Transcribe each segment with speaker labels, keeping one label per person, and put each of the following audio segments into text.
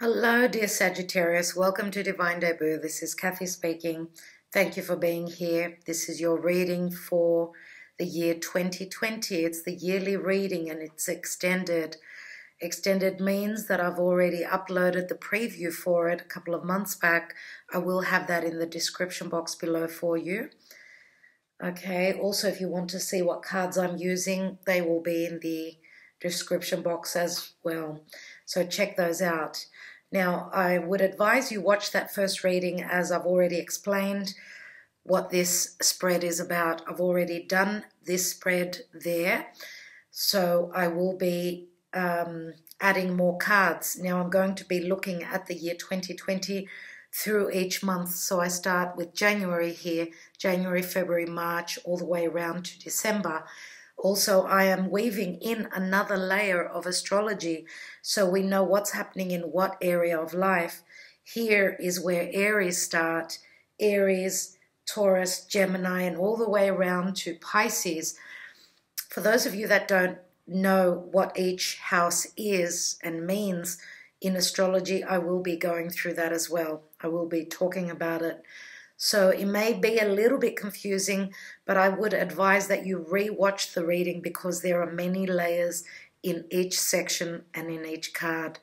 Speaker 1: Hello, dear Sagittarius. Welcome to Divine Debut. This is Kathy speaking. Thank you for being here. This is your reading for the year 2020. It's the yearly reading and it's extended. Extended means that I've already uploaded the preview for it a couple of months back. I will have that in the description box below for you. Okay, also if you want to see what cards I'm using, they will be in the description box as well. So check those out. Now, I would advise you watch that first reading as I've already explained what this spread is about. I've already done this spread there, so I will be adding more cards. Now, I'm going to be looking at the year 2020 through each month. So I start with January here, January, February, March, all the way around to December. Also, I am weaving in another layer of astrology so we know what's happening in what area of life. Here is where Aries start, Aries, Taurus, Gemini, and all the way around to Pisces. For those of you that don't know what each house is and means in astrology, I will be going through that as well. I will be talking about it. So it may be a little bit confusing, but I would advise that you re-watch the reading because there are many layers in each section and in each card.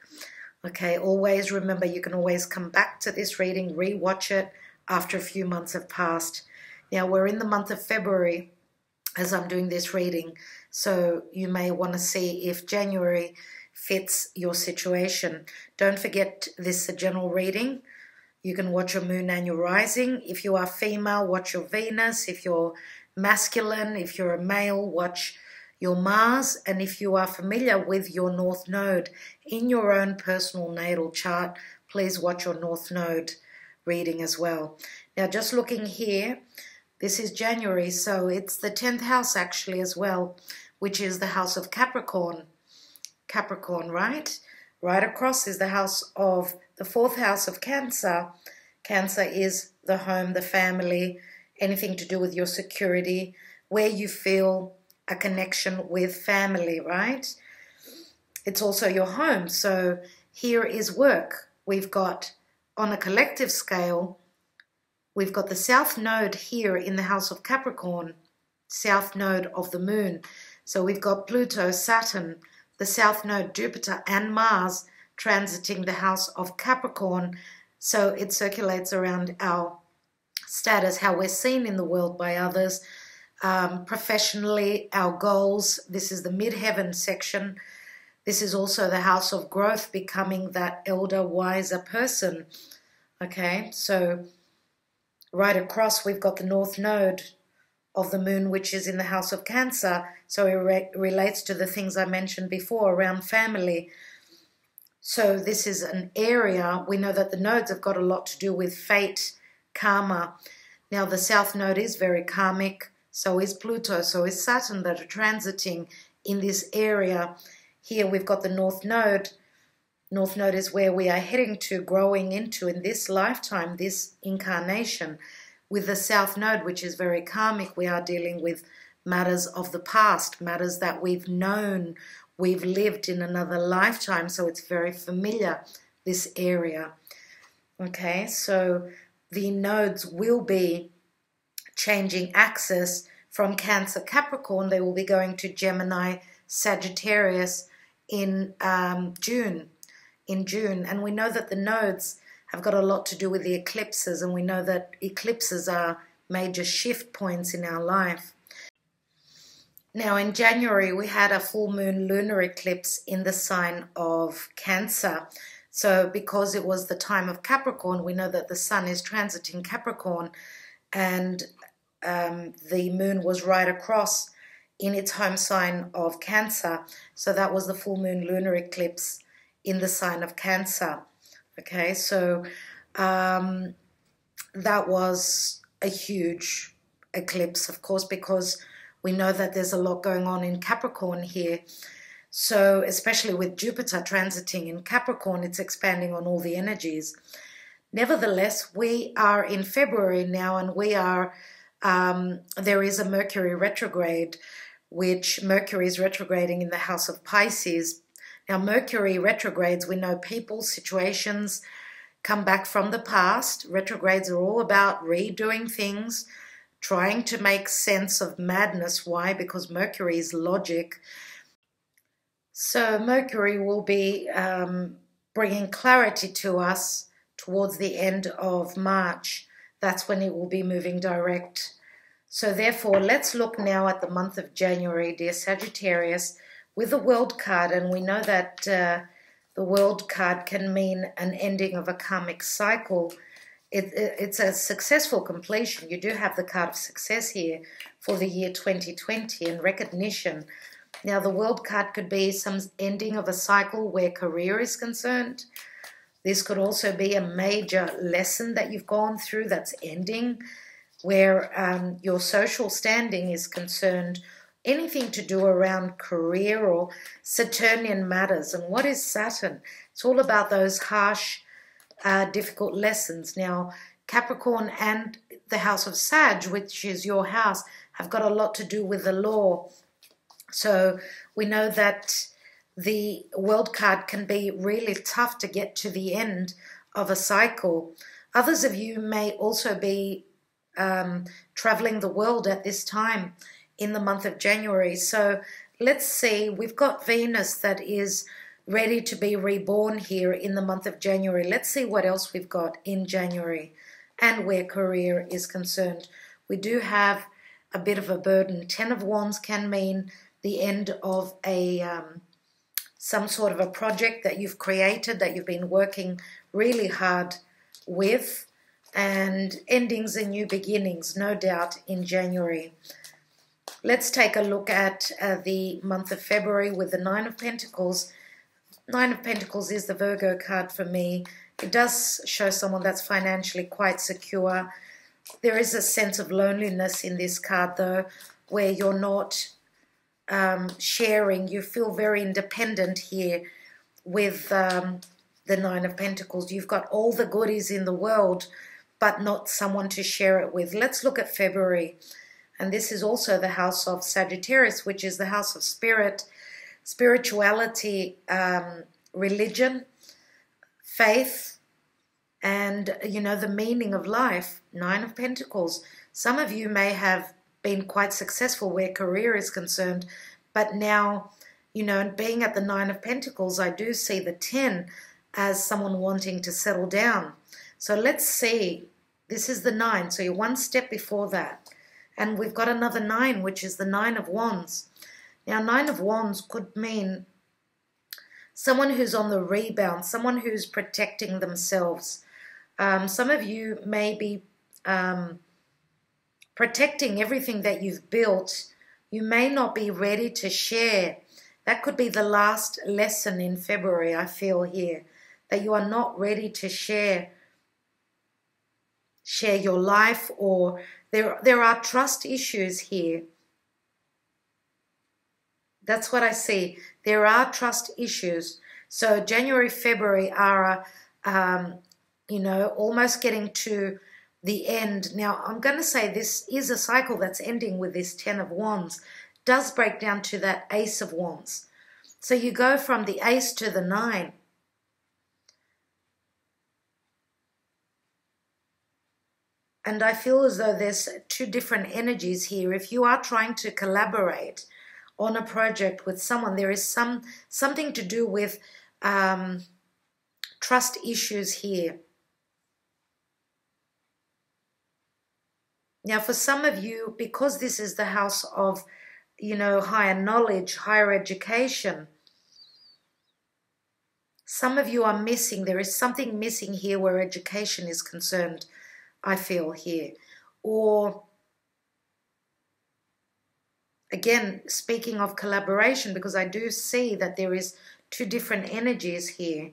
Speaker 1: Okay, always remember you can always come back to this reading, re-watch it after a few months have passed. Now we're in the month of February as I'm doing this reading, so you may want to see if January fits your situation. Don't forget this is a general reading. You can watch your moon and your rising. If you are female, watch your Venus. If you're masculine, if you're a male, watch your Mars. And if you are familiar with your North Node in your own personal natal chart, please watch your North Node reading as well. Now, just looking here, this is January, so it's the 10th house actually as well, which is the house of Capricorn. Capricorn, right? Right across is the house of the 4th house of Cancer. Cancer is the home, the family, anything to do with your security, where you feel a connection with family, right? It's also your home. So here is work. We've got, on a collective scale, we've got the South Node here in the house of Capricorn, South Node of the moon. So we've got Pluto, Saturn, the South Node, Jupiter, and Mars transiting the house of Capricorn. So it circulates around our status, how we're seen in the world by others, professionally, our goals. This is the midheaven section. This is also the house of growth, becoming that elder, wiser person. Okay, so right across we've got the North Node of the moon, which is in the house of Cancer. So it relates to the things I mentioned before around family. So this is an area, we know that the nodes have got a lot to do with fate, karma. Now the South Node is very karmic, so is Pluto, so is Saturn that are transiting in this area. Here we've got the North Node. North Node is where we are heading to, growing into in this lifetime, this incarnation. With the South Node, which is very karmic, we are dealing with matters of the past, matters that we've known, we've lived in another lifetime, so it's very familiar, this area. Okay, so the nodes will be changing axis from Cancer, Capricorn. They will be going to Gemini, Sagittarius in June. And we know that the nodes have got a lot to do with the eclipses, and we know that eclipses are major shift points in our life. Now in January we had a full moon lunar eclipse in the sign of Cancer. So because it was the time of Capricorn, we know that the sun is transiting Capricorn, and the moon was right across in its home sign of Cancer. So that was the full moon lunar eclipse in the sign of Cancer. Okay, so that was a huge eclipse, of course, because we know that there's a lot going on in Capricorn here. So especially with Jupiter transiting in Capricorn, it's expanding on all the energies. Nevertheless, we are in February now, and we are, there is a Mercury retrograde, which Mercury is retrograding in the house of Pisces. Now, Mercury retrogrades, we know people, situations come back from the past. Retrogrades are all about redoing things, trying to make sense of madness. Why? Because Mercury is logic. So Mercury will be bringing clarity to us towards the end of March. That's when it will be moving direct. So therefore, let's look now at the month of January, dear Sagittarius, with the World card. And we know that the World card can mean an ending of a karmic cycle. It's a successful completion. You do have the card of success here for the year 2020 and recognition. Now, the World card could be some ending of a cycle where career is concerned. This could also be a major lesson that you've gone through that's ending, where your social standing is concerned, anything to do around career or Saturnian matters. And what is Saturn? It's all about those harsh, difficult lessons. Now, Capricorn and the house of Sag, which is your house, have got a lot to do with the law. So we know that the World card can be really tough to get to the end of a cycle. Others of you may also be traveling the world at this time in the month of January. So let's see, we've got Venus that is ready to be reborn here in the month of January. Let's see what else we've got in January and where career is concerned. We do have a bit of a burden. 10 of Wands can mean the end of a some sort of a project that you've created, that you've been working really hard with, and endings and new beginnings, no doubt, in January. Let's take a look at the month of February with the Nine of Pentacles. Nine of Pentacles is the Virgo card for me. It does show someone that's financially quite secure. There is a sense of loneliness in this card, though, where you're not sharing. You feel very independent here with the Nine of Pentacles. You've got all the goodies in the world, but not someone to share it with. Let's look at February. And this is also the house of Sagittarius, which is the house of spirit, spirituality, religion, faith, and, you know, the meaning of life. Nine of Pentacles. Some of you may have been quite successful where career is concerned, but now, you know, being at the Nine of Pentacles, I do see the 10 as someone wanting to settle down. So let's see. This is the 9, so you're one step before that. And we've got another 9, which is the Nine of Wands. Now, Nine of Wands could mean someone who's on the rebound, someone who's protecting themselves. Some of you may be protecting everything that you've built. You may not be ready to share. That could be the last lesson in February, I feel here, that you are not ready to share your life, or there are trust issues here. That's what I see. There are trust issues. So January, February are, you know, almost getting to the end. Now, I'm going to say this is a cycle that's ending with this 10 of Wands. Does break down to that Ace of Wands. So you go from the Ace to the 9. And I feel as though there's two different energies here. If you are trying to collaborate on a project with someone, there is something to do with trust issues here. Now, for some of you, because this is the house of, you know, higher knowledge, higher education, some of you are missing. There is something missing here where education is concerned, I feel here. Or, again, speaking of collaboration, because I do see that there is two different energies here.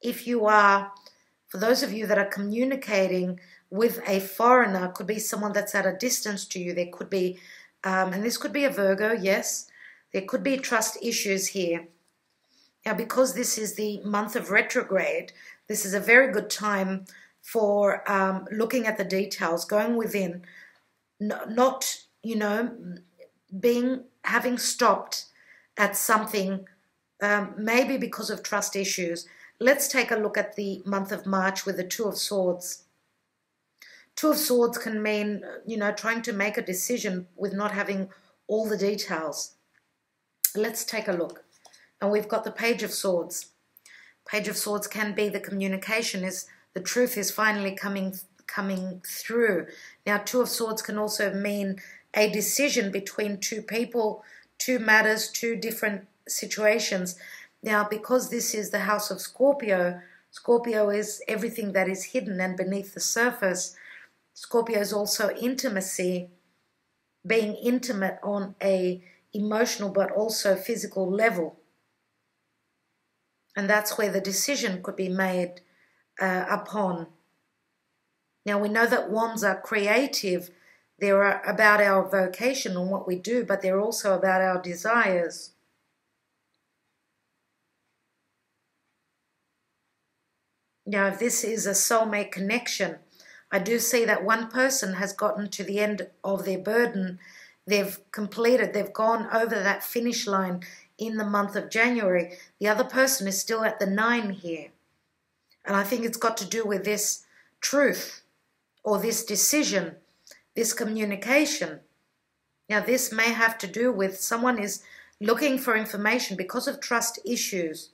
Speaker 1: If you are, for those of you that are communicating with a foreigner, could be someone that's at a distance to you. There could be, and this could be a Virgo, yes. There could be trust issues here. Now, because this is the month of retrograde, this is a very good time for looking at the details, going within, not, you know, having stopped at something maybe because of trust issues. Let's take a look at the month of March with the Two of Swords. Two of Swords can mean, trying to make a decision with not having all the details. Let's take a look. And we've got the Page of Swords. Page of Swords can be the communication, is the truth is finally coming through. Now, Two of Swords can also mean a decision between two people, two matters, two different situations. Now, because this is the house of Scorpio, Scorpio is everything that is hidden and beneath the surface. Scorpio is also intimacy, being intimate on a emotional but also physical level. And that's where the decision could be made upon. Now, we know that wands are creative. They're about our vocation and what we do, but they're also about our desires. Now, if this is a soulmate connection, I do see that one person has gotten to the end of their burden. They've completed, they've gone over that finish line in the month of January. The other person is still at the 9 here. And I think it's got to do with this truth or this decision, this communication. Now, this may have to do with someone is looking for information because of trust issues.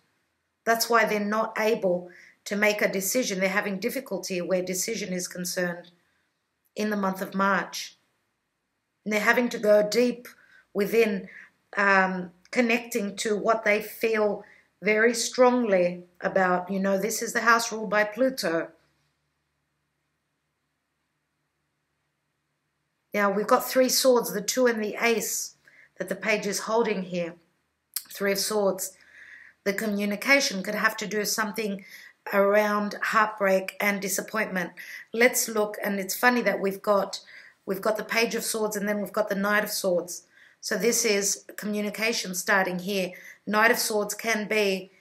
Speaker 1: That's why they're not able to make a decision. They're having difficulty where decision is concerned in the month of March. And they're having to go deep within, connecting to what they feel very strongly about. This is the house ruled by Pluto. Now, we've got 3 swords, the 2 and the ace that the page is holding here. 3 of swords. The communication could have to do something around heartbreak and disappointment. Let's look, and it's funny that we've got the Page of Swords and then we've got the Knight of Swords. So this is communication starting here. Knight of Swords can be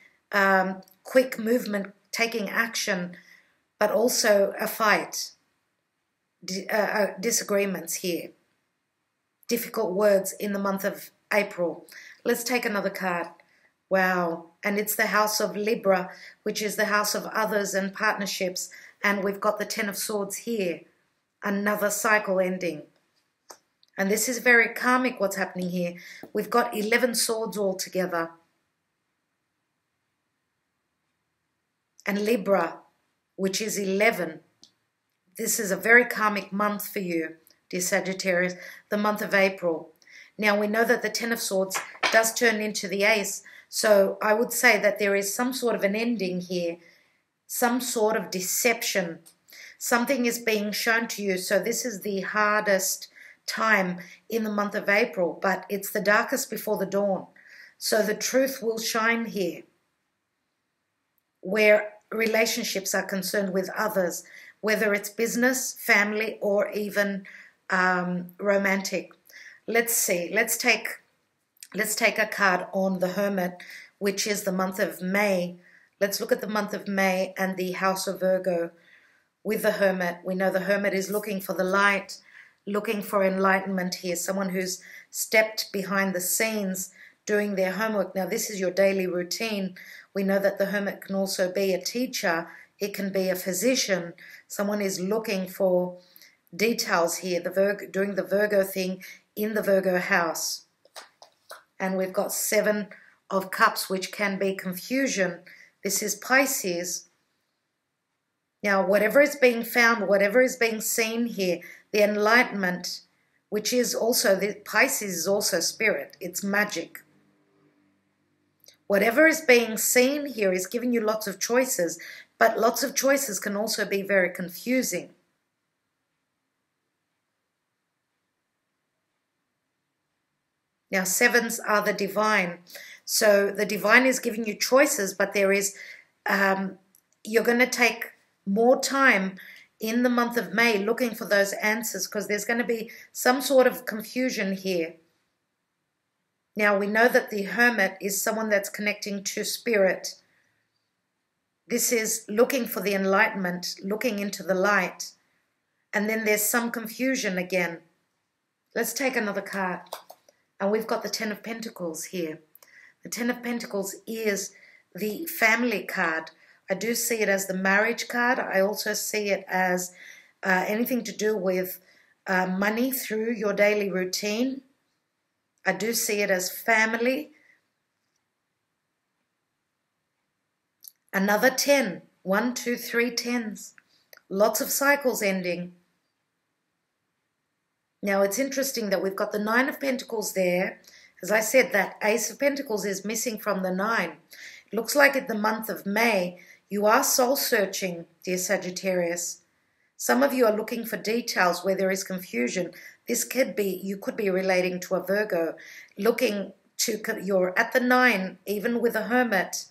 Speaker 1: quick movement, taking action, but also a fight, disagreements here. Difficult words in the month of April. Let's take another card. Wow. And it's the house of Libra, which is the house of others and partnerships. And we've got the 10 of Swords here. Another cycle ending. And this is very karmic what's happening here. We've got 11 swords all together. And Libra, which is 11. This is a very karmic month for you, dear Sagittarius, the month of April. Now, we know that the 10 of Swords does turn into the ace. So I would say that there is some sort of an ending here, some sort of deception. Something is being shown to you. So this is the hardest time in the month of April, but it's the darkest before the dawn. So the truth will shine here where relationships are concerned with others, whether it's business, family, or even romantic. Let's see. Let's take a card on the Hermit, which is the month of May. Let's look at the month of May and the house of Virgo with the Hermit. We know the Hermit is looking for the light, looking for enlightenment here, someone who's stepped behind the scenes doing their homework. Now, this is your daily routine. We know that the Hermit can also be a teacher. It can be a physician. Someone is looking for details here, doing the Virgo thing in the Virgo house. And we've got 7 of Cups, which can be confusion. This is Pisces. Now, whatever is being found, whatever is being seen here, the enlightenment, which is also, Pisces is also spirit. It's magic. Whatever is being seen here is giving you lots of choices, but lots of choices can also be very confusing. Now, 7s are the divine. So the divine is giving you choices, but there is, you're going to take more time in the month of May looking for those answers because there's going to be some sort of confusion here. Now, we know that the Hermit is someone that's connecting to spirit. This is looking for the enlightenment, looking into the light. And then there's some confusion again. Let's take another card. And we've got the 10 of Pentacles here. The Ten of Pentacles is the family card. I do see it as the marriage card. I also see it as anything to do with money through your daily routine. I do see it as family. Another 10. 1, 2, 3 tens. Lots of cycles ending. Now it's interesting that we've got the 9 of Pentacles there. As I said, that Ace of Pentacles is missing from the 9. It looks like in the month of May, you are soul searching, dear Sagittarius. Some of you are looking for details where there is confusion. This could be, you could be relating to a Virgo, looking to, you're at the 9, even with a Hermit,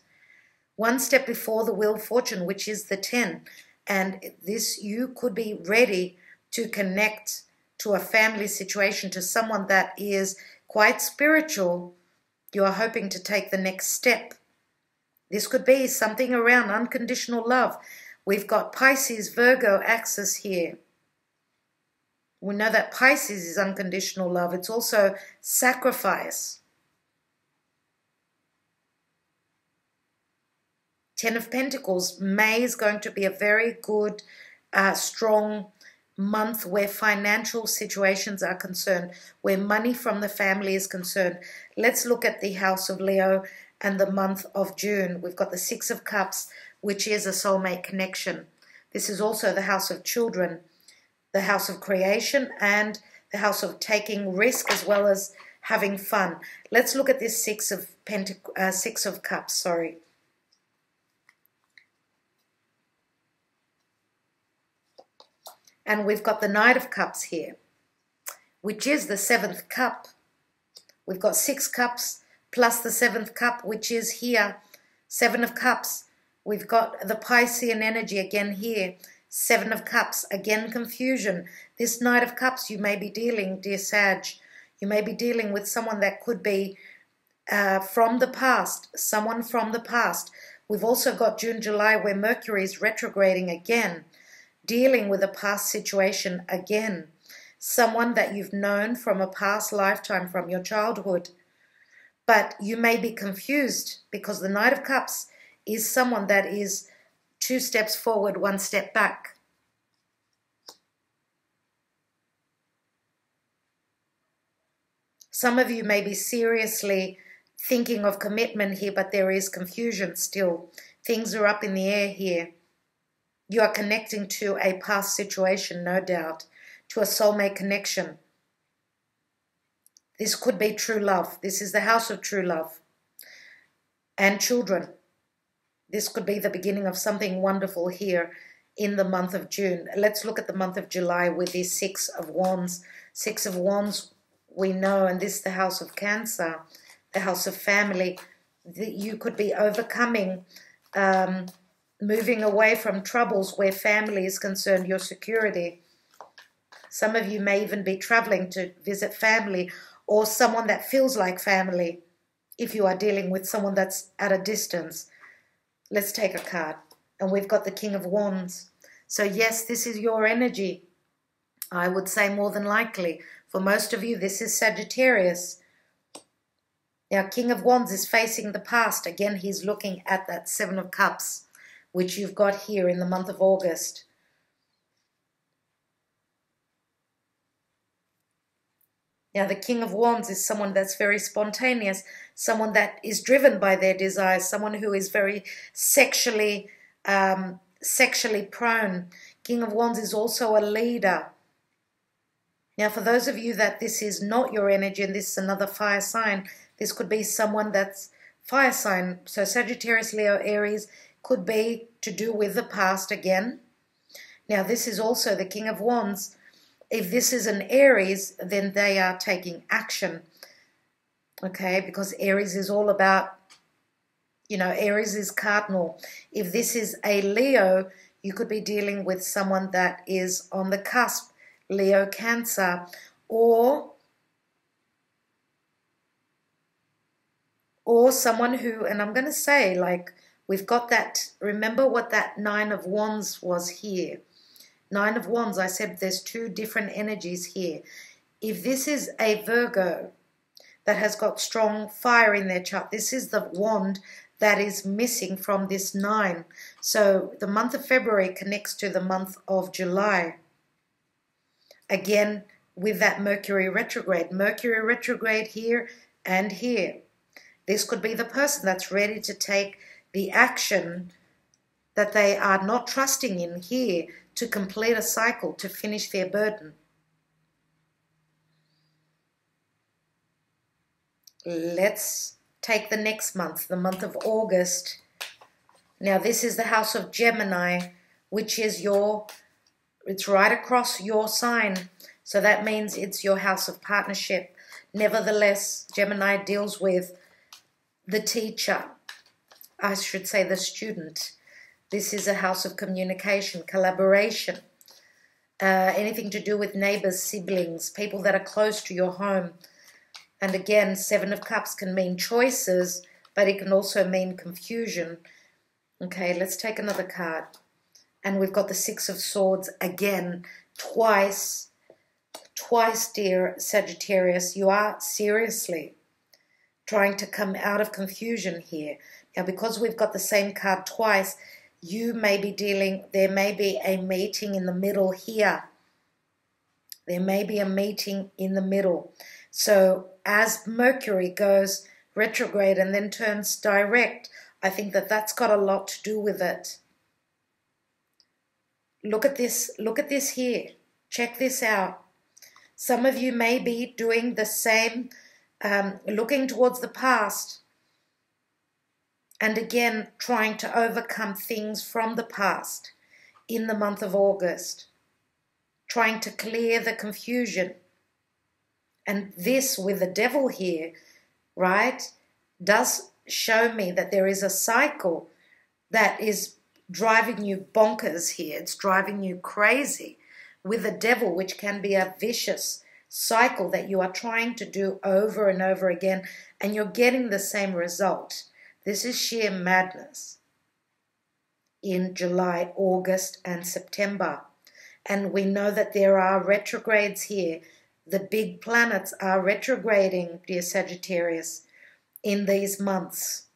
Speaker 1: one step before the Wheel of Fortune, which is the 10. And this, you could be ready to connect to a family situation, to someone that is quite spiritual. You are hoping to take the next step. This could be something around unconditional love. We've got Pisces, Virgo axis here. We know that Pisces is unconditional love. It's also sacrifice. 10 of Pentacles, May is going to be a very good, strong month where financial situations are concerned, where money from the family is concerned. Let's look at the House of Leo and the month of June. We've got the 6 of Cups, which is a soulmate connection. This is also the house of children, the house of creation, and the house of taking risk as well as having fun. Let's look at this 6 of Cups, sorry. And we've got the Knight of Cups here, which is the 7th cup. We've got 6 cups plus the 7th cup, which is here, 7 of Cups. We've got the Piscean energy again here, 7 of Cups, again confusion. This Knight of Cups, you may be dealing, dear Sag, you may be dealing with someone that could be from the past, someone from the past. We've also got June, July, where Mercury is retrograding again, dealing with a past situation again. Someone that you've known from a past lifetime, from your childhood. But you may be confused because the Knight of Cups is someone that is 2 steps forward, 1 step back. Some of you may be seriously thinking of commitment here, but there is confusion still. Things are up in the air here. You are connecting to a past situation, no doubt, to a soulmate connection. This could be true love. This is the house of true love. And children. This could be the beginning of something wonderful here in the month of June. Let's look at the month of July with this 6 of Wands. 6 of Wands, we know, and this is the house of Cancer, the house of family. You could be overcoming, moving away from troubles where family is concerned, your security. Some of you may even be traveling to visit family or someone that feels like family if you are dealing with someone that's at a distance. Let's take a card. And we've got the King of Wands. So yes, this is your energy. I would say more than likely. For most of you, this is Sagittarius. Now, King of Wands is facing the past. Again, he's looking at that 7 of Cups, which you've got here in the month of August. Now, the King of Wands is someone that's very spontaneous, someone that is driven by their desires, someone who is very sexually prone. King of Wands is also a leader. Now, for those of you that this is not your energy and this is another fire sign, this could be someone that's fire sign. So Sagittarius, Leo, Aries could be to do with the past again. Now, this is also the King of Wands. If this is an Aries, then they are taking action, okay? Because Aries is all about, you know, Aries is cardinal. If this is a Leo, you could be dealing with someone that is on the cusp, Leo, Cancer, or someone who, and I'm going to say, like, we've got that, remember what that 9 of Wands was here. 9 of Wands, I said there's 2 different energies here. If this is a Virgo, that has got strong fire in their chart. This is the wand that is missing from this 9. So the month of February connects to the month of July. Again, with that Mercury retrograde here and here. This could be the person that's ready to take the action that they are not trusting in here to complete a cycle, to finish their burden. Let's take the next month, the month of August. Now this is the house of Gemini, which is it's right across your sign. So that means it's your house of partnership. Nevertheless, Gemini deals with the teacher, I should say the student. This is a house of communication, collaboration, anything to do with neighbors, siblings, people that are close to your home. And again, 7 of Cups can mean choices, but it can also mean confusion. Okay, let's take another card. And we've got the 6 of Swords again, twice, dear Sagittarius. You are seriously trying to come out of confusion here. Now, because we've got the same card twice, you may be there may be a meeting in the middle here. There may be a meeting in the middle. So as Mercury goes retrograde and then turns direct, I think that that's got a lot to do with it. Look at this here. Check this out. Some of you may be doing the same, looking towards the past, and again trying to overcome things from the past in the month of August, trying to clear the confusion. And this with the devil here, right, does show me that there is a cycle that is driving you bonkers here. It's driving you crazy with the devil, which can be a vicious cycle that you are trying to do over and over again, and you're getting the same result. This is sheer madness in July, August, and September. And we know that there are retrogrades here. The big planets are retrograding, dear Sagittarius, in these months.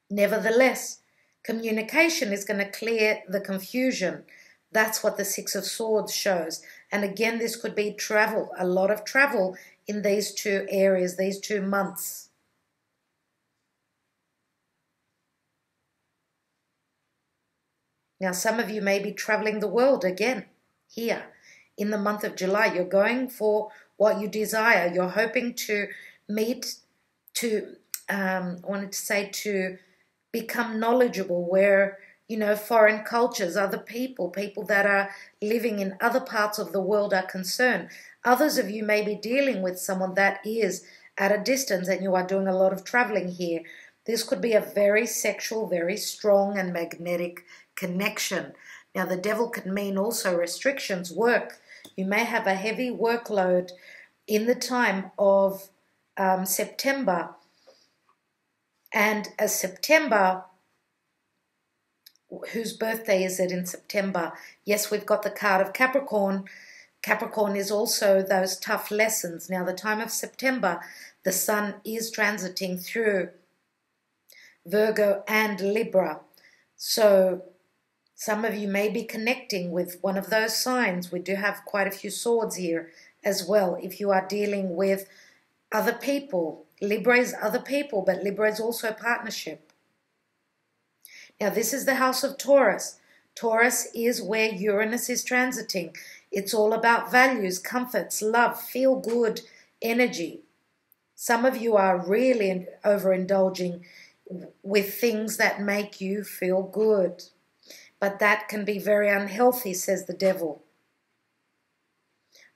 Speaker 1: Nevertheless, communication is going to clear the confusion. That's what the 6 of Swords shows. And again, this could be travel, a lot of travel in these 2 areas, these 2 months. Now, some of you may be traveling the world again here in the month of July. You're going for what you desire. You're hoping to meet, to become knowledgeable where, you know, foreign cultures, other people that are living in other parts of the world are concerned. Others of you may be dealing with someone that is at a distance and you are doing a lot of traveling here. This could be a very sexual, very strong and magnetic connection. Now, the devil can mean also restrictions, work. You may have a heavy workload in the time of September. And as September, whose birthday is it in September? Yes, we've got the card of Capricorn. Capricorn is also those tough lessons. Now, the time of September, the sun is transiting through Virgo and Libra. So some of you may be connecting with one of those signs. We do have quite a few swords here as well. If you are dealing with other people, Libra is other people, but Libra is also partnership. Now, this is the house of Taurus. Taurus is where Uranus is transiting. It's all about values, comforts, love, feel good energy. Some of you are really overindulging with things that make you feel good. But that can be very unhealthy, says the devil.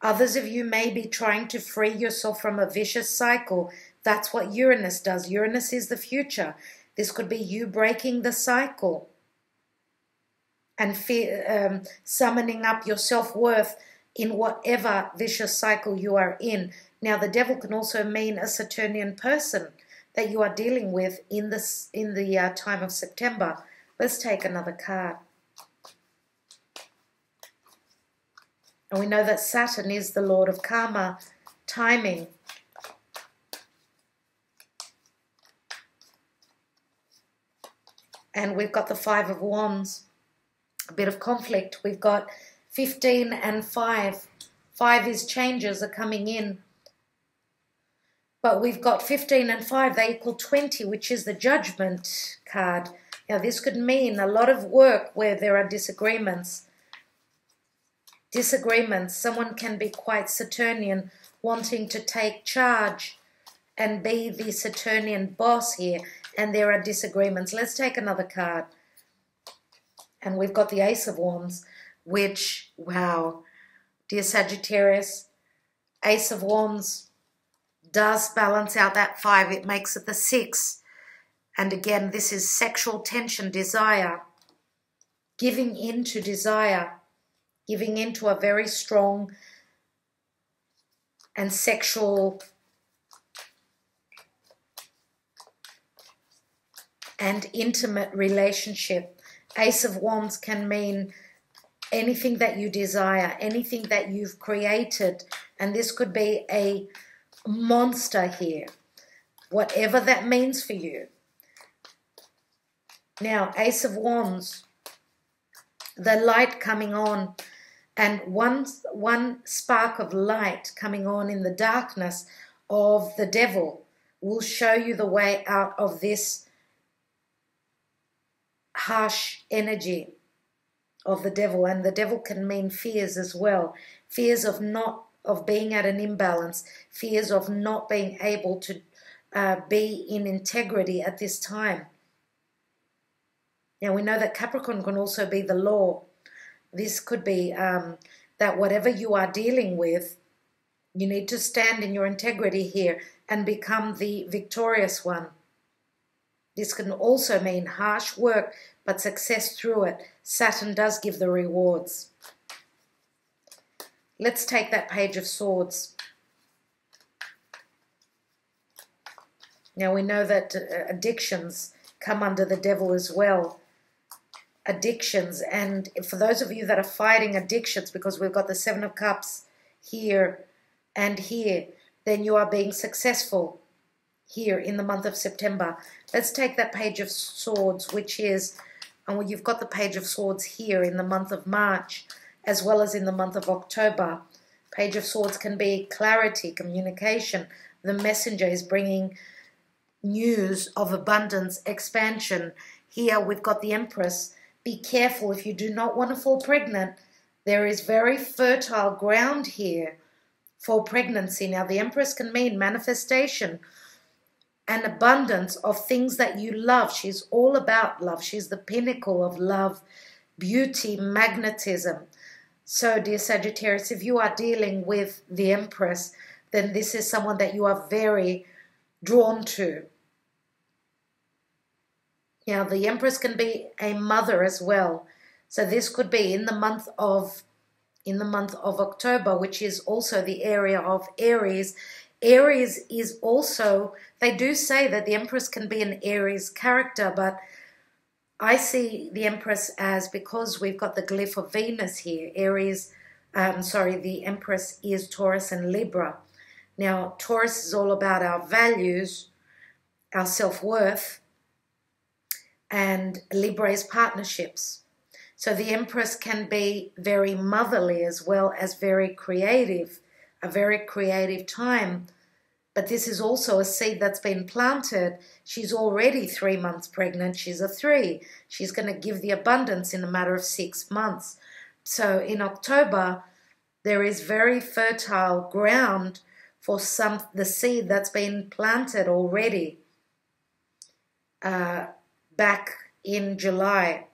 Speaker 1: Others of you may be trying to free yourself from a vicious cycle. That's what Uranus does. Uranus is the future. This could be you breaking the cycle and summoning up your self-worth in whatever vicious cycle you are in. Now, the devil can also mean a Saturnian person that you are dealing with in the time of September. Let's take another card. And we know that Saturn is the Lord of karma, timing. And we've got the Five of Wands, a bit of conflict. We've got 15 and 5. 5 is changes are coming in. But we've got 15 and 5, they equal 20, which is the Judgment card. Now, this could mean a lot of work where there are disagreements. Someone can be quite Saturnian, wanting to take charge and be the Saturnian boss here, and there are disagreements. Let's take another card. And we've got the Ace of Wands, which, wow, dear Sagittarius, Ace of Wands does balance out that 5. It makes it the 6. And again, this is sexual tension, desire, giving in to desire, giving into a very strong and sexual and intimate relationship. Ace of Wands can mean anything that you desire, anything that you've created, and this could be a monster here, whatever that means for you. Now, Ace of Wands, the light coming on, and one spark of light coming on in the darkness of the devil will show you the way out of this harsh energy of the devil. And the devil can mean fears as well. Fears of being at an imbalance, fears of not being able to be in integrity at this time. Now, we know that Capricorn can also be the law. This could be that whatever you are dealing with, you need to stand in your integrity here and become the victorious one. This can also mean harsh work, but success through it. Saturn does give the rewards. Let's take that Page of Swords. Now, we know that addictions come under the devil as well. Addictions, and for those of you that are fighting addictions, because we've got the Seven of Cups here and here, then you are being successful here in the month of September. Let's take that Page of Swords, which is, and you've got the Page of Swords here in the month of March, as well as in the month of October. Page of Swords can be clarity, communication. The messenger is bringing news of abundance, expansion. Here we've got the Empress. Be careful if you do not want to fall pregnant. There is very fertile ground here for pregnancy. Now, the Empress can mean manifestation and abundance of things that you love. She's all about love. She's the pinnacle of love, beauty, magnetism. So, dear Sagittarius, if you are dealing with the Empress, then this is someone that you are very drawn to. Now, the Empress can be a mother as well. So this could be in the month of October, which is also the area of Aries. Aries is also, they do say that the Empress can be an Aries character, but I see the Empress as, because we've got the glyph of Venus here, the Empress is Taurus and Libra. Now, Taurus is all about our values, our self-worth, and Libra is partnerships. So the Empress can be very motherly as well as very creative, a very creative time. But this is also a seed that's been planted. She's already 3 months pregnant. She's a 3. She's going to give the abundance in a matter of 6 months. So in October, there is very fertile ground for the seed that's been planted already back in July.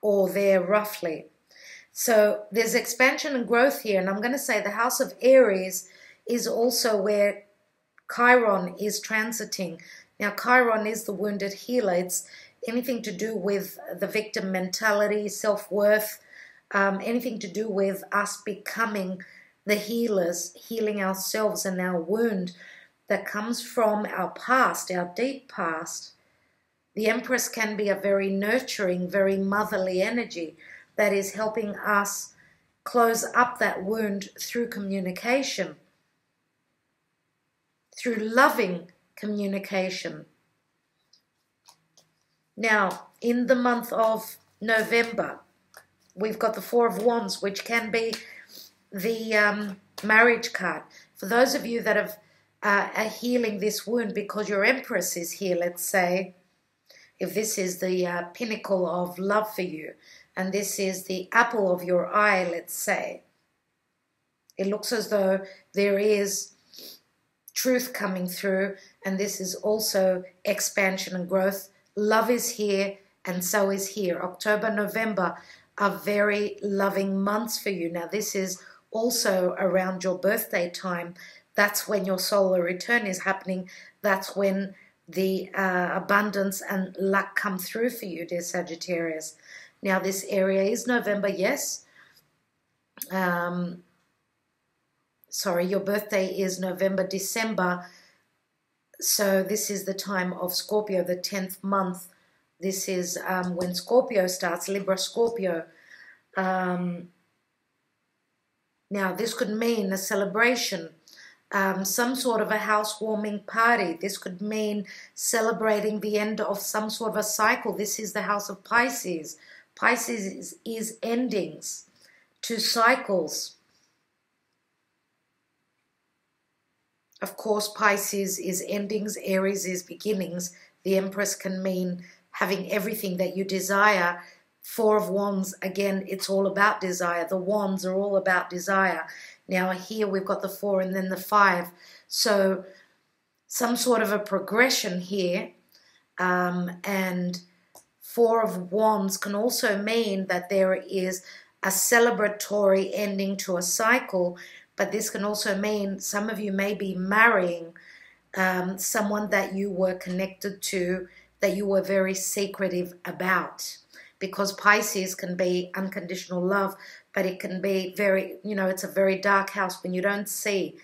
Speaker 1: Or there roughly. So there's expansion and growth here. And I'm going to say the House of Aries is also where Chiron is transiting. Now, Chiron is the wounded healer. It's anything to do with the victim mentality, self-worth, anything to do with us becoming the healers, healing ourselves and our wound that comes from our past, our deep past. The Empress can be a very nurturing, very motherly energy that is helping us close up that wound through communication, through loving communication. Now, in the month of November, we've got the Four of Wands, which can be the marriage card. For those of you that are healing this wound because your Empress is here, let's say, if this is the pinnacle of love for you, and this is the apple of your eye, let's say, it looks as though there is truth coming through, and this is also expansion and growth. Love is here, and so is here. October, November are very loving months for you. Now, this is also around your birthday time. That's when your solar return is happening. That's when the abundance and luck come through for you, dear Sagittarius. Now, this area is November, yes. Sorry, your birthday is November, December. So this is the time of Scorpio, the 10th month. This is when Scorpio starts, Libra Scorpio. Now, this could mean a celebration, some sort of a housewarming party. This could mean celebrating the end of some sort of a cycle. This is the house of Pisces. Pisces is endings to cycles. Of course, Pisces is endings, Aries is beginnings. The Empress can mean having everything that you desire. Four of Wands, again, it's all about desire. The Wands are all about desire. Now here we've got the 4 and then the 5. So some sort of a progression here. And 4 of Wands can also mean that there is a celebratory ending to a cycle. But this can also mean some of you may be marrying someone that you were connected to, that you were very secretive about. Because Pisces can be unconditional love, but it can be very, it's a very dark house when you don't see.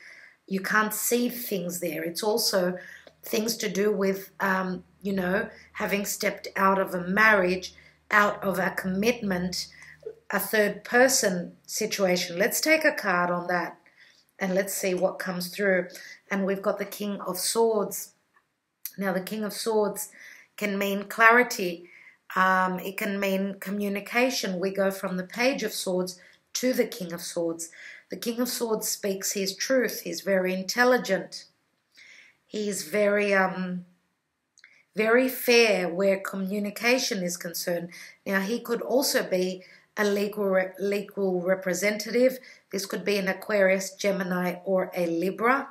Speaker 1: You can't see things there. It's also things to do with, having stepped out of a marriage, out of a commitment, a third person situation. Let's take a card on that. And let's see what comes through. And we've got the King of Swords. Now, the King of Swords can mean clarity. It can mean communication. We go from the Page of Swords to the King of Swords. The King of Swords speaks his truth. He's very intelligent. He's very, very fair where communication is concerned. Now, he could also be a legal representative. This could be an Aquarius, Gemini, or a Libra.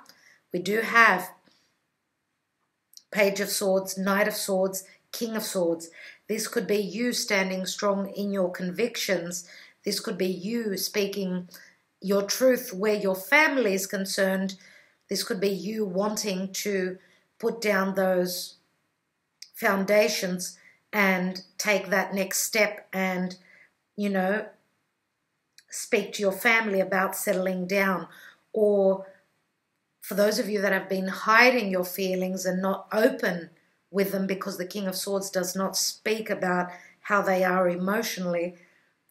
Speaker 1: We do have Page of Swords, Knight of Swords, King of Swords. This could be you standing strong in your convictions. This could be you speaking your truth where your family is concerned. This could be you wanting to put down those foundations and take that next step and speak to your family about settling down. Or for those of you that have been hiding your feelings and not open with them because the King of Swords does not speak about how they are emotionally,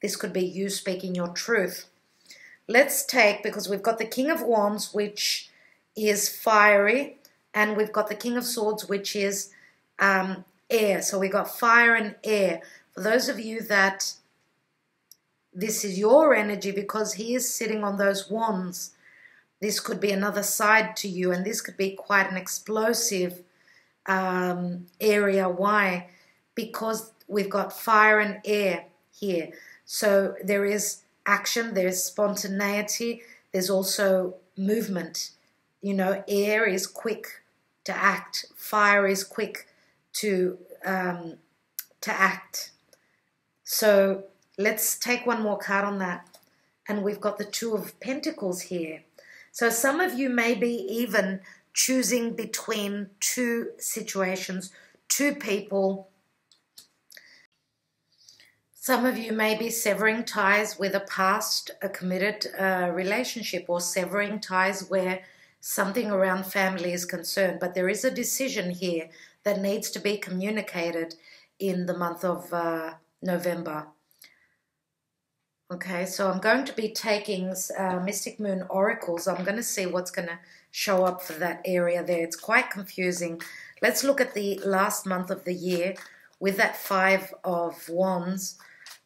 Speaker 1: this could be you speaking your truth. Let's take, because we've got the King of Wands, which is fiery, and we've got the King of Swords, which is air. So we've got fire and air. For those of you that this is your energy because he is sitting on those wands, this could be another side to you, and this could be quite an explosive area. Why? Because we've got fire and air here. So there is action, there's spontaneity, there's also movement. Air is quick to act, fire is quick to act. So let's take one more card on that. And we've got the Two of Pentacles here. So some of you may be even choosing between two situations, two people. Some of you may be severing ties with a past, a committed relationship, or severing ties where something around family is concerned. But there is a decision here that needs to be communicated in the month of November. Okay, so I'm going to be taking Mystic Moon Oracles. I'm going to see what's going to show up for that area there. It's quite confusing. Let's look at the last month of the year with that Five of Wands.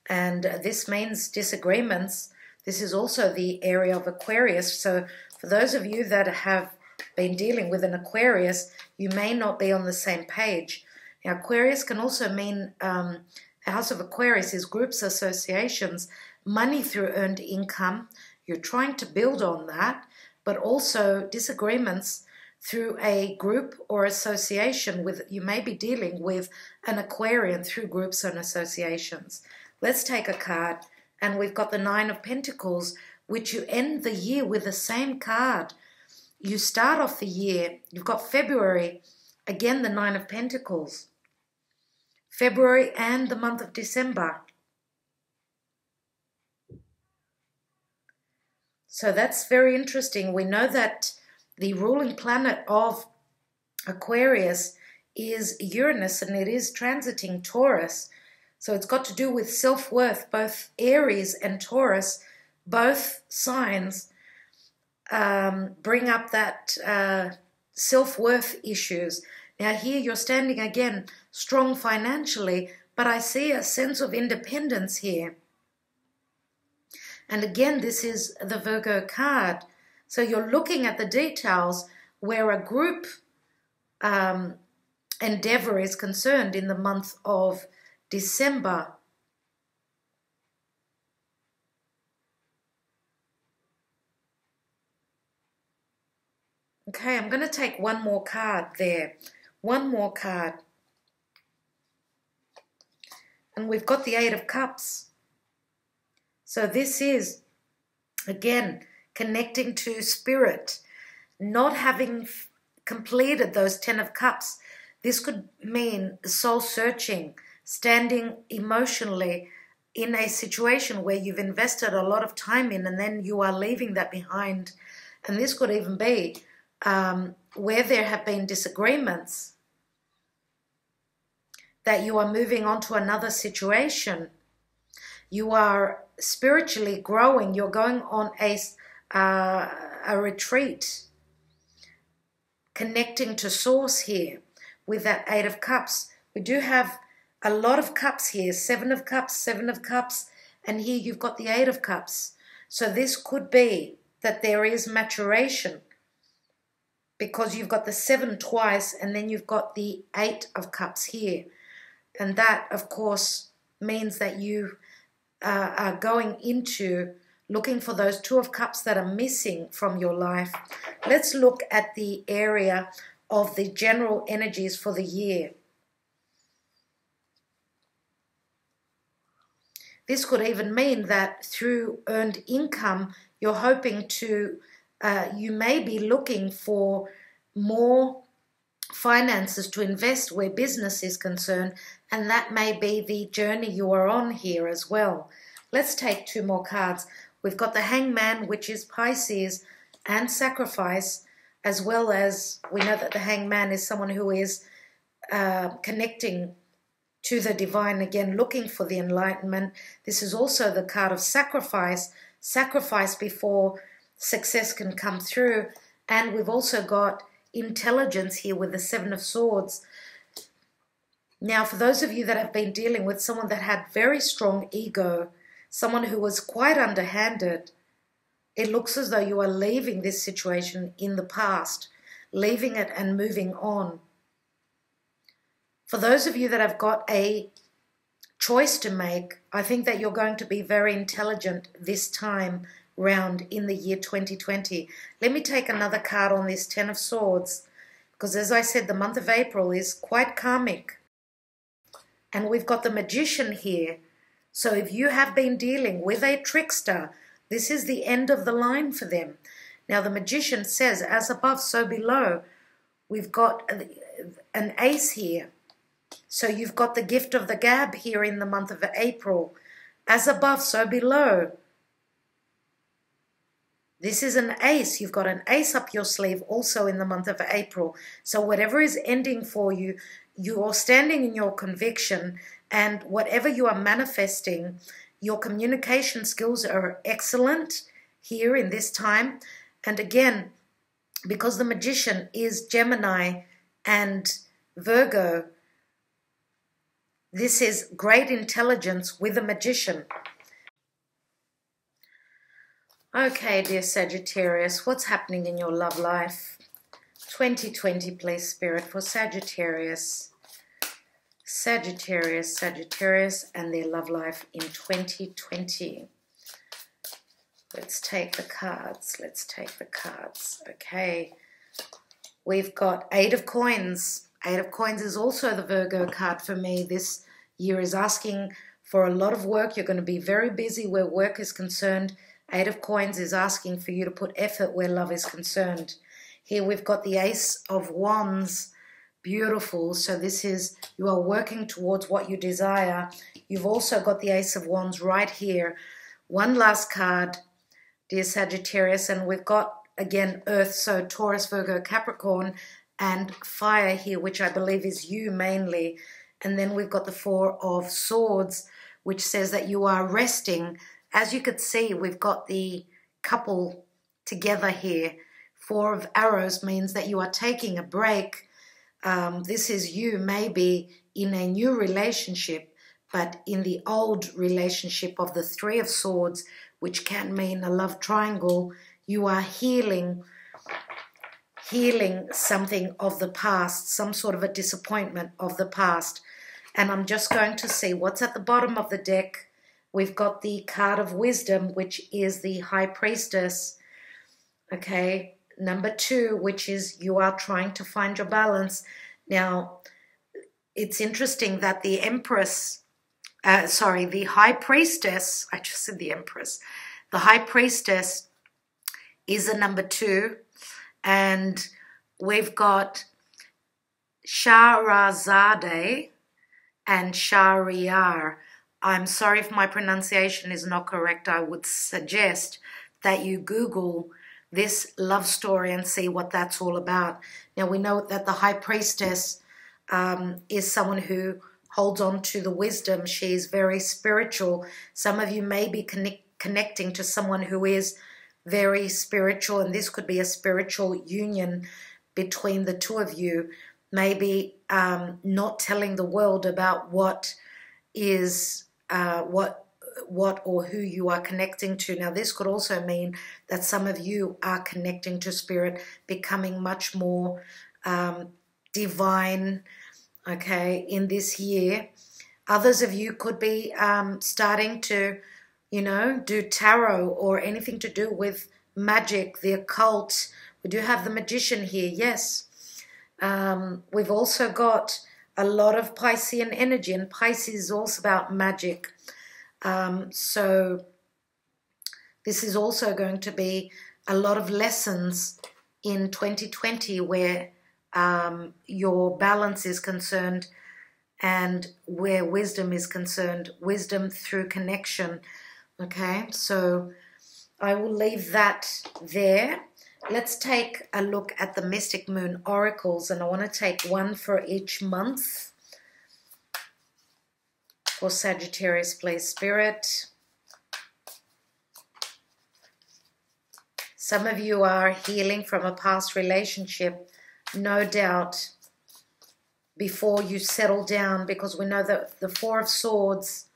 Speaker 1: And this means disagreements. This is also the area of Aquarius. So for those of you that have been dealing with an Aquarius, you may not be on the same page. Now, Aquarius can also mean, the House of Aquarius is groups, associations, money through earned income. You're trying to build on that, but also disagreements through a group or association with, you may be dealing with an Aquarian through groups and associations. Let's take a card, and we've got the Nine of Pentacles, which you end the year with the same card. You start off the year, you've got February, again the Nine of Pentacles. February and the month of December. So that's very interesting. We know that the ruling planet of Aquarius is Uranus, and it is transiting Taurus. So it's got to do with self-worth. Both Aries and Taurus, both signs, bring up that self-worth issues. Now here you're standing again strong financially, but I see a sense of independence here. And again, this is the Virgo card. So you're looking at the details where a group endeavor is concerned in the month of December. Okay, I'm going to take one more card there. One more card. And we've got the Eight of Cups. So this is, again, connecting to spirit, not having completed those 10 of Cups. This could mean soul searching, standing emotionally in a situation where you've invested a lot of time in and then you are leaving that behind. And this could even be where there have been disagreements, that you are moving on to another situation. You are spiritually growing. You're going on a retreat, connecting to source here with that Eight of Cups. We do have a lot of cups here, Seven of Cups, Seven of Cups, and here you've got the Eight of Cups. So this could be that there is maturation, because you've got the Seven twice and then you've got the Eight of Cups here. And that, of course, means that you are going into looking for those Two of Cups that are missing from your life. Let's look at the area of the general energies for the year. This could even mean that through earned income, you're hoping to, you may be looking for more finances to invest where business is concerned, and that may be the journey you are on here as well. Let's take two more cards. We've got the Hangman, which is Pisces, and Sacrifice, as well as we know that the Hangman is someone who is connecting to the divine, again looking for the enlightenment. This is also the card of sacrifice, sacrifice before success can come through. And we've also got intelligence here with the Seven of Swords. Now, for those of you that have been dealing with someone that had very strong ego, someone who was quite underhanded, it looks as though you are leaving this situation in the past, leaving it and moving on. For those of you that have got a choice to make, I think that you're going to be very intelligent this time round in the year 2020. Let me take another card on this Ten of Swords, because as I said, the month of April is quite karmic. And we've got the Magician here. So if you have been dealing with a trickster, this is the end of the line for them. Now the Magician says, as above, so below. We've got an ace here. So you've got the gift of the gab here in the month of April. As above, so below. This is an ace. You've got an ace up your sleeve also in the month of April. So whatever is ending for you, you are standing in your conviction, and whatever you are manifesting, your communication skills are excellent here in this time. And again, because the Magician is Gemini and Virgo, this is great intelligence with a Magician. Okay, dear Sagittarius, what's happening in your love life? 2020, please, Spirit, for Sagittarius. Sagittarius, and their love life in 2020. Let's take the cards. Okay. We've got Eight of Coins. Eight of Coins is also the Virgo card for me. This year is asking for a lot of work. You're going to be very busy where work is concerned. Eight of Coins is asking for you to put effort where love is concerned. Here we've got the Ace of Wands. Beautiful. So this is, you are working towards what you desire. You've also got the Ace of Wands right here. One last card, dear Sagittarius, and we've got, again, Earth, so Taurus, Virgo, Capricorn, and Fire here, which I believe is you mainly. And then we've got the Four of Swords, which says that you are resting. As you could see, we've got the couple together here. Four of Arrows means that you are taking a break. This is you maybe in a new relationship, but in the old relationship of the Three of Swords, which can mean a love triangle, you are healing something of the past, some sort of a disappointment of the past. And I'm just going to see what's at the bottom of the deck. We've got the card of Wisdom, which is the High Priestess. Okay, number 2, which is you are trying to find your balance. Now, it's interesting that the Empress, the High Priestess, I just said the Empress. The High Priestess is a number 2. And we've got Shahrazadeh and Shahryar. I'm sorry if my pronunciation is not correct. I would suggest that you Google this love story and see what that's all about. Now, we know that the High Priestess is someone who holds on to the wisdom. She is very spiritual. Some of you may be connecting to someone who is very spiritual, and this could be a spiritual union between the two of you. Maybe not telling the world about what is what or who you are connecting to. Now, this could also mean that some of you are connecting to Spirit, becoming much more divine, okay, in this year. Others of you could be starting to, do tarot or anything to do with magic, the occult. We do have the Magician here, yes. We've also got a lot of Piscean energy, and Pisces is also about magic. So this is also going to be a lot of lessons in 2020 where your balance is concerned and where wisdom is concerned, wisdom through connection. Okay, so I will leave that there. Let's take a look at the Mystic Moon Oracles, and I want to take one for each month. For Sagittarius, please, Spirit. Some of you are healing from a past relationship, no doubt, before you settle down, because we know that the Four of Swords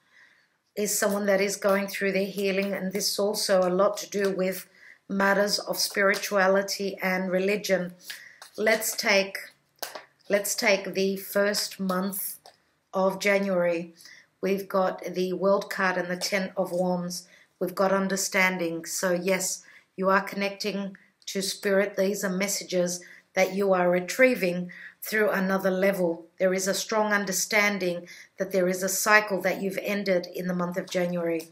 Speaker 1: is someone that is going through their healing, and this is also a lot to do with matters of spirituality and religion. Let's take the first month of January. We've got the World card and the Ten of Wands. We've got understanding. So yes, you are connecting to Spirit. These are messages that you are retrieving through another level. There is a strong understanding that there is a cycle that you've ended in the month of January.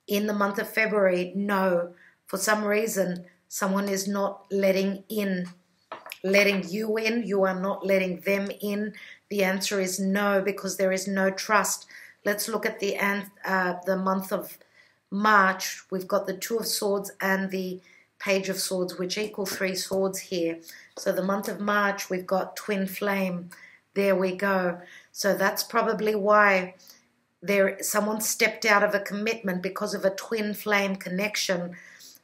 Speaker 1: In the month of February, no. For some reason, someone is not letting you in. You are not letting them in. The answer is no, because there is no trust. Let's look at the month of March. We've got the Two of Swords and the Page of Swords, which equal 3 swords here. So the month of March, we've got Twin Flame. There we go. So that's probably why someone stepped out of a commitment because of a twin flame connection,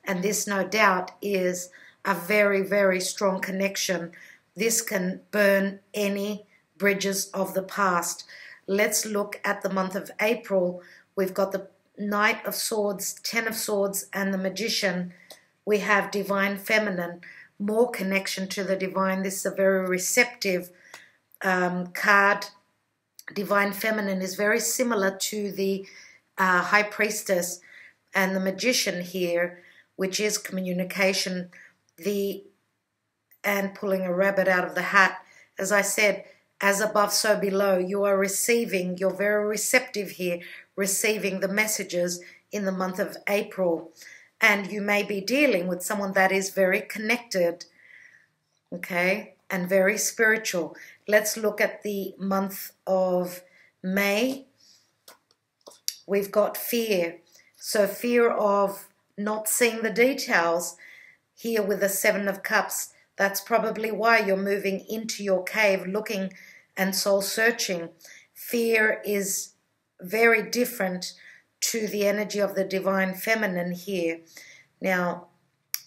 Speaker 1: and this no doubt is a very, very strong connection. This can burn any bridges of the past. Let's look at the month of April. We've got the Knight of Swords, Ten of Swords, and the Magician. We have Divine Feminine, more connection to the divine. This is a very receptive card. Divine Feminine is very similar to the High Priestess and the Magician here, which is communication, and pulling a rabbit out of the hat. As I said, as above, so below. You are receiving, you're very receptive here, receiving the messages in the month of April. And you may be dealing with someone that is very connected, okay, and very spiritual. Let's look at the month of May. We've got fear. So fear of not seeing the details here with the Seven of Cups. That's probably why you're moving into your cave, looking and soul searching. Fear is very different to the energy of the Divine Feminine here. Now,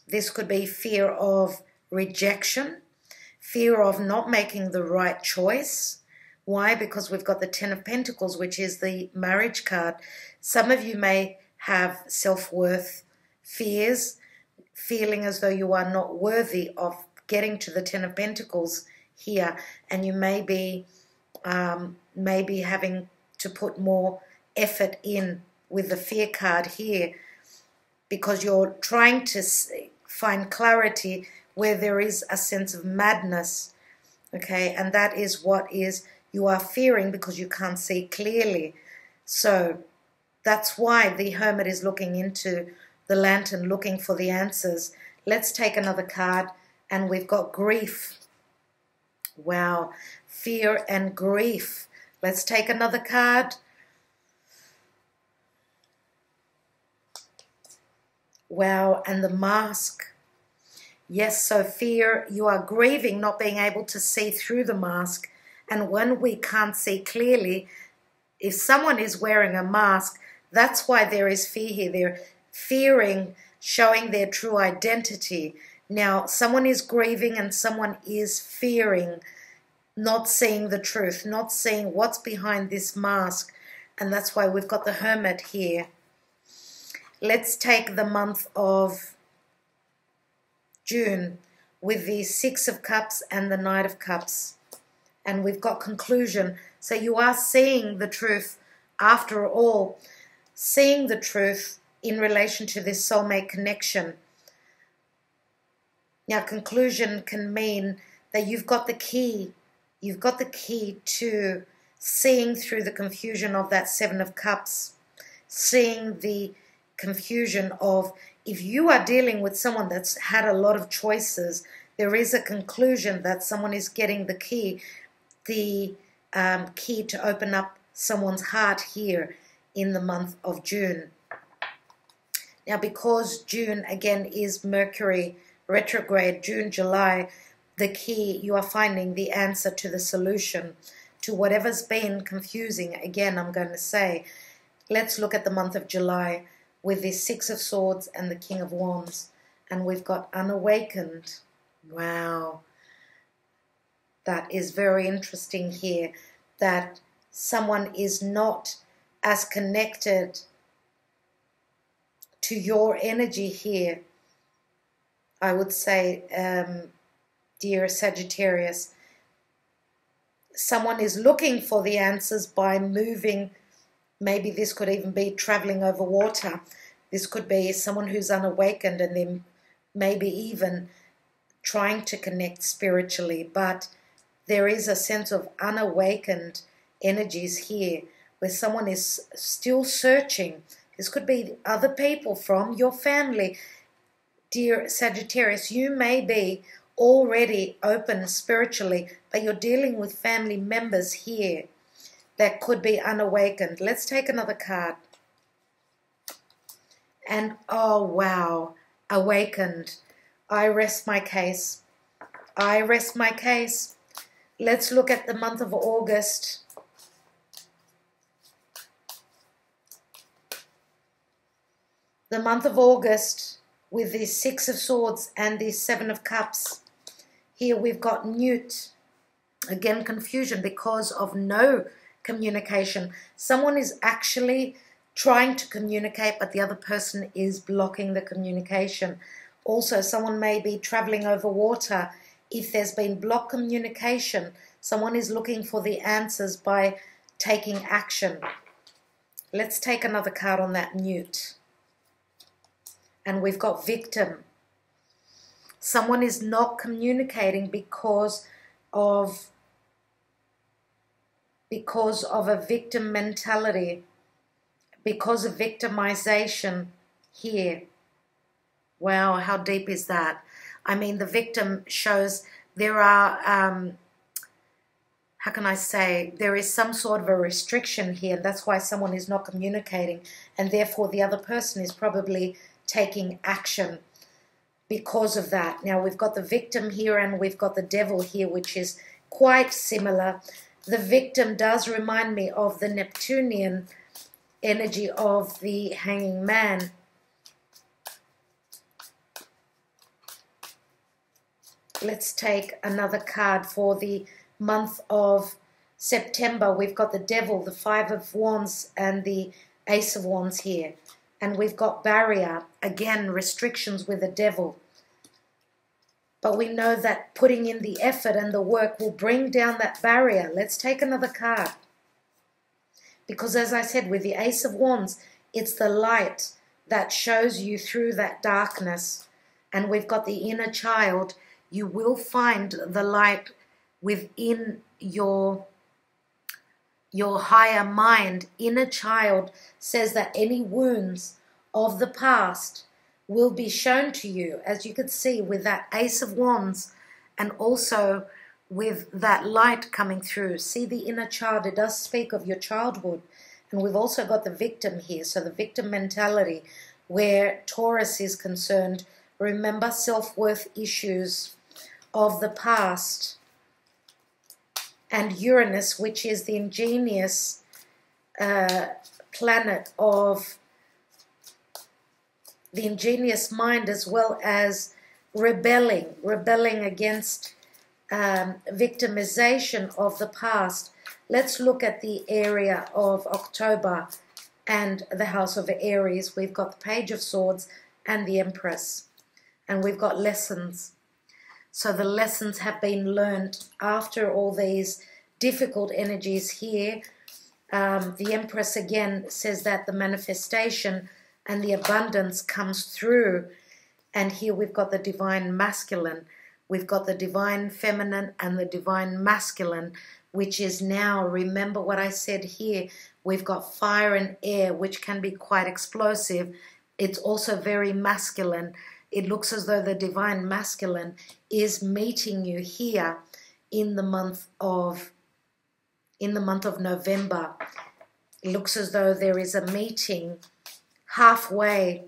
Speaker 1: this could be fear of rejection, fear of not making the right choice. Why? Because we've got the Ten of Pentacles, which is the marriage card. Some of you may have self-worth fears, feeling as though you are not worthy of getting to the Ten of Pentacles here, and you may be having to put more effort in with the fear card here, because you're trying to find clarity where there is a sense of madness, okay? And that is what you are fearing, because you can't see clearly. So that's why the Hermit is looking into the lantern, looking for the answers. Let's take another card, and we've got grief. Wow, fear and grief. Let's take another card. Wow, and the mask. Yes, so fear, you are grieving, not being able to see through the mask. And when we can't see clearly, if someone is wearing a mask, that's why there is fear here. They're fearing showing their true identity. Now, someone is grieving and someone is fearing not seeing the truth, not seeing what's behind this mask. And that's why we've got the Hermit here. Let's take the month of June with the Six of Cups and the Knight of Cups. And we've got conclusion. So you are seeing the truth after all, seeing the truth in relation to this soulmate connection. Now, conclusion can mean that you've got the key. You've got the key to seeing through the confusion of that Seven of Cups, seeing the confusion of, if you are dealing with someone that's had a lot of choices, there is a conclusion that someone is getting the key to open up someone's heart here in the month of June. Now, because June again is Mercury retrograde, June, July, the key, you are finding the answer to the solution to whatever's been confusing. Again, I'm going to say, let's look at the month of July with the Six of Swords and the King of Wands. And we've got unawakened. Wow. That is very interesting here, that someone is not as connected to your energy here. I would say, dear Sagittarius, someone is looking for the answers by moving. Maybe this could even be traveling over water. This could be someone who's unawakened and then maybe even trying to connect spiritually. But there is a sense of unawakened energies here where someone is still searching. This could be other people from your family. Dear Sagittarius, you may be already open spiritually, but you're dealing with family members here that could be unawakened. Let's take another card. And oh wow, awakened. I rest my case. I rest my case. Let's look at the month of August. The month of August with the Six of Swords and the Seven of Cups. Here we've got Newt. Again, confusion because of no communication. Someone is actually trying to communicate, but the other person is blocking the communication. Also, someone may be traveling over water. If there's been blocked communication, someone is looking for the answers by taking action. Let's take another card on that Newt. And we've got victim. Someone is not communicating because of a victim mentality, because of victimization here. Wow, how deep is that? I mean, the victim shows there are, how can I say, there is some sort of a restriction here. That's why someone is not communicating, and therefore the other person is probably taking action because of that. Now, we've got the victim here and we've got the devil here, which is quite similar. The victim does remind me of the Neptunian energy of the hanging man. Let's take another card for the month of September. We've got the devil, the Five of Wands, and the Ace of Wands here. And we've got barrier, again, restrictions with the devil. But we know that putting in the effort and the work will bring down that barrier. Let's take another card. Because as I said, with the Ace of Wands, it's the light that shows you through that darkness. And we've got the inner child. You will find the light within your higher mind. Inner child says that any wounds of the past will be shown to you, as you could see with that Ace of Wands and also with that light coming through. See the inner child, it does speak of your childhood. And we've also got the victim here, so the victim mentality where Taurus is concerned. Remember self-worth issues of the past. And Uranus, which is the ingenious planet of the ingenious mind, as well as rebelling against victimization of the past. Let's look at the area of October and the House of Aries. We've got the Page of Swords and the Empress. And we've got lessons. So the lessons have been learned after all these difficult energies here. The Empress again says that the manifestation and the abundance comes through. And here we've got the divine masculine. We've got the divine feminine and the divine masculine, which is now, remember what I said here, we've got fire and air, which can be quite explosive. It's also very masculine. It looks as though the divine masculine is meeting you here in the month of November. It looks as though there is a meeting halfway.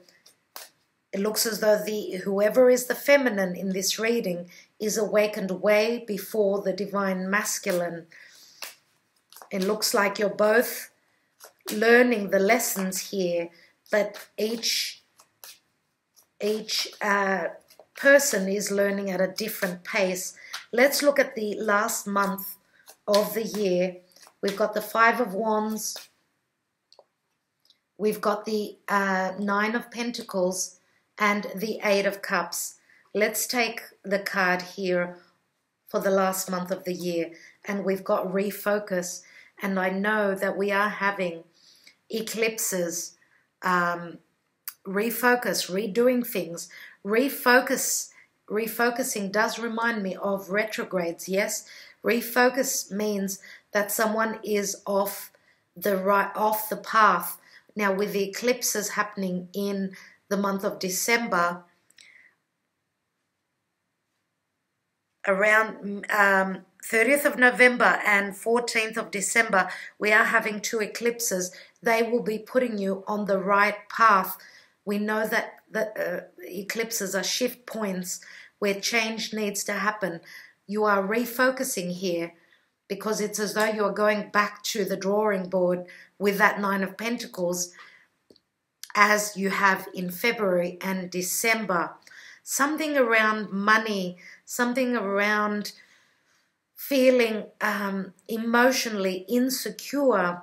Speaker 1: It looks as though whoever is the feminine in this reading is awakened way before the divine masculine. It looks like you're both learning the lessons here, but each person is learning at a different pace. Let's look at the last month of the year. We've got the Five of Wands. We've got the Nine of Pentacles and the Eight of Cups. Let's take the card here for the last month of the year. And we've got refocus. And I know that we are having eclipses, refocus, redoing things. Refocusing does remind me of retrogrades, yes? Refocus means that someone is off the path. Now, with the eclipses happening in the month of December, around 30th of November and 14th of December, we are having two eclipses. They will be putting you on the right path. We know that the eclipses are shift points where change needs to happen. You are refocusing here because it's as though you're going back to the drawing board with that Nine of Pentacles. as you have in February and December. Something around money, something around feeling emotionally insecure,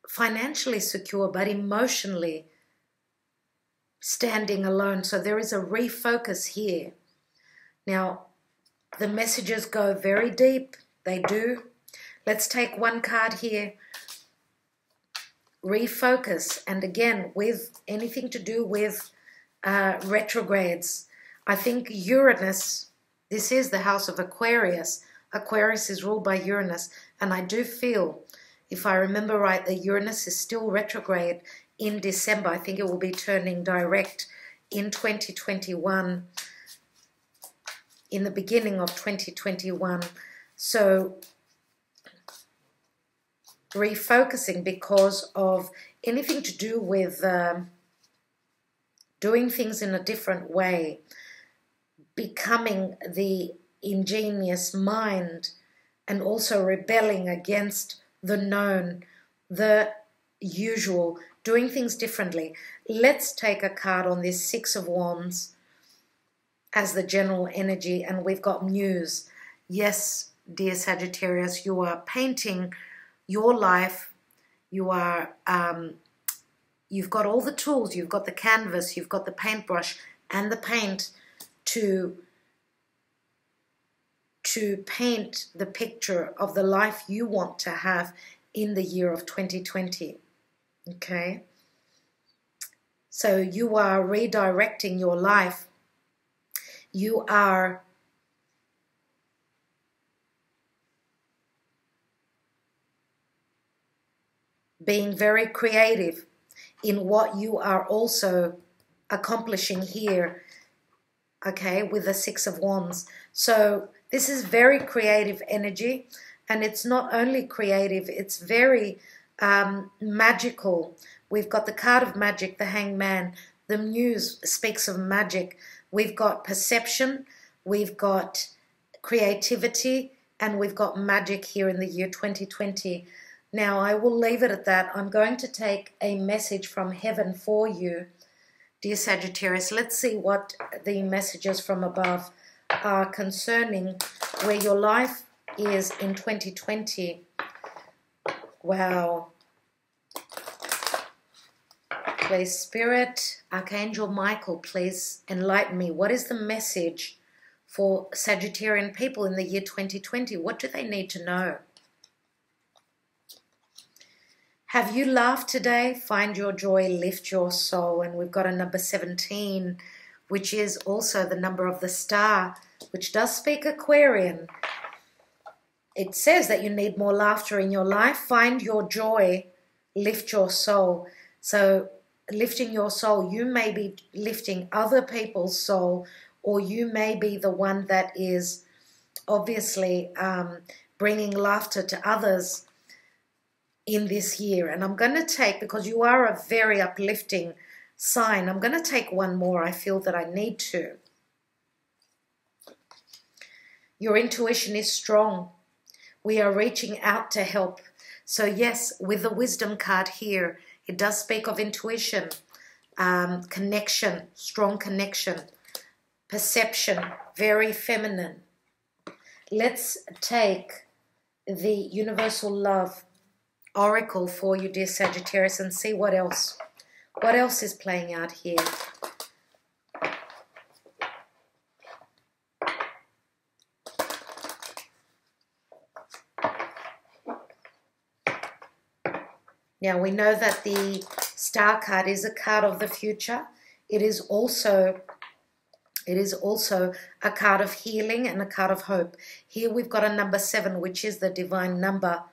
Speaker 1: financially secure, but emotionally standing alone. So there is a refocus here. Now, the messages go very deep. They do. Let's take one card here. Refocus. And again, with anything to do with retrogrades. I think Uranus, this is the house of Aquarius. Aquarius is ruled by Uranus. And I do feel, if I remember right, that Uranus is still retrograde in December. I think it will be turning direct in 2021, in the beginning of 2021. So refocusing because of anything to do with doing things in a different way, becoming the ingenious mind, and also rebelling against the known, the usual, doing things differently. Let's take a card on this Six of Wands as the general energy, and we've got Muse. Yes, dear Sagittarius, you are painting your life. You are you've got all the tools, you've got the canvas, you've got the paintbrush and the paint to paint the picture of the life you want to have in the year of 2020. Okay? So you are redirecting your life. You are being very creative in what you are also accomplishing here, okay, with the Six of Wands. So this is very creative energy, and it's not only creative, it's very magical. We've got the card of magic, the Hangman. The Muse speaks of magic. We've got perception, we've got creativity, and we've got magic here in the year 2020. Now, I will leave it at that. I'm going to take a message from heaven for you, dear Sagittarius. Let's see what the messages from above are concerning where your life is in 2020. Wow. Please, Spirit, Archangel Michael, please enlighten me. What is the message for Sagittarian people in the year 2020? What do they need to know? Have you laughed today? Find your joy, lift your soul. And we've got a number 17, which is also the number of the star, which does speak Aquarian. It says that you need more laughter in your life. Find your joy, lift your soul. So lifting your soul, you may be lifting other people's soul, or you may be the one that is obviously bringing laughter to others in this year. And I'm going to take, because you are a very uplifting sign, I'm going to take one more. I feel that I need to. Your intuition is strong. We are reaching out to help. So yes, with the wisdom card here, it does speak of intuition, connection, strong connection, perception, very feminine. Let's take the Universal Love Oracle for you, dear Sagittarius, and see what else is playing out here. Now we know that the Star card is a card of the future. It is also a card of healing and a card of hope. Here we've got a number 7, which is the divine number.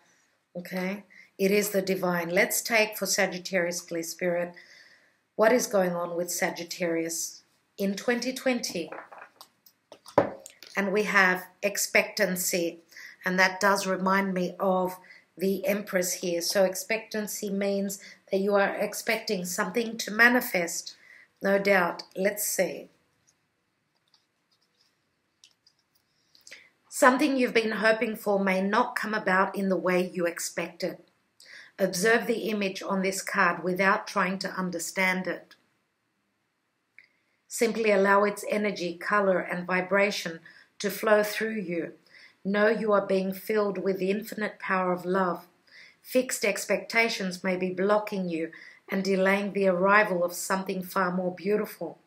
Speaker 1: Okay? It is the divine. Let's take for Sagittarius, please, Spirit. What is going on with Sagittarius in 2020? And we have expectancy. And that does remind me of the Empress here. So expectancy means that you are expecting something to manifest. No doubt. Let's see. Something you've been hoping for may not come about in the way you expected. Observe the image on this card without trying to understand it. Simply allow its energy, color, and vibration to flow through you. Know you are being filled with the infinite power of love. Fixed expectations may be blocking you and delaying the arrival of something far more beautiful.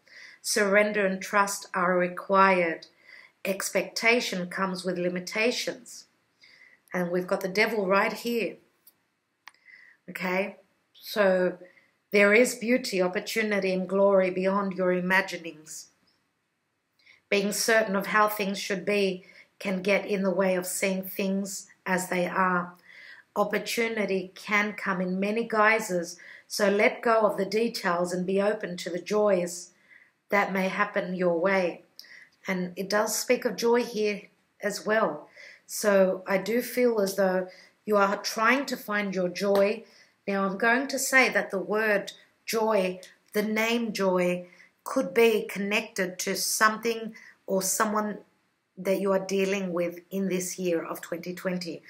Speaker 1: Surrender and trust are required. Expectation comes with limitations. And we've got the devil right here. Okay? So there is beauty, opportunity, and glory beyond your imaginings. Being certain of how things should be can get in the way of seeing things as they are. Opportunity can come in many guises, so let go of the details and be open to the joys that may happen your way. And it does speak of joy here as well. So I do feel as though you are trying to find your joy. Now I'm going to say that the word joy, the name joy, could be connected to something or someone that you are dealing with in this year of 2020.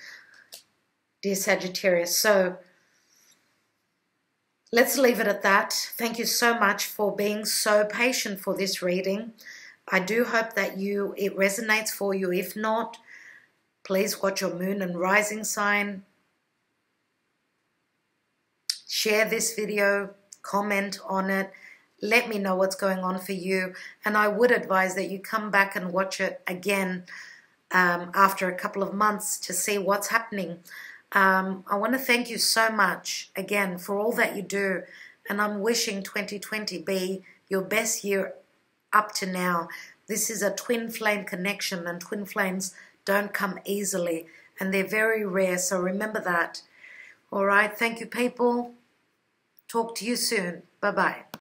Speaker 1: Dear Sagittarius, so let's leave it at that. Thank you so much for being so patient for this reading. I do hope that it resonates for you. If not, please watch your moon and rising sign. Share this video, comment on it. Let me know what's going on for you. And I would advise that you come back and watch it again after a couple of months to see what's happening. I want to thank you so much again for all that you do. And I'm wishing 2020 be your best year up to now. This is a twin flame connection, and twin flames don't come easily, and they're very rare, so remember that. All right, thank you, people. Talk to you soon. Bye-bye.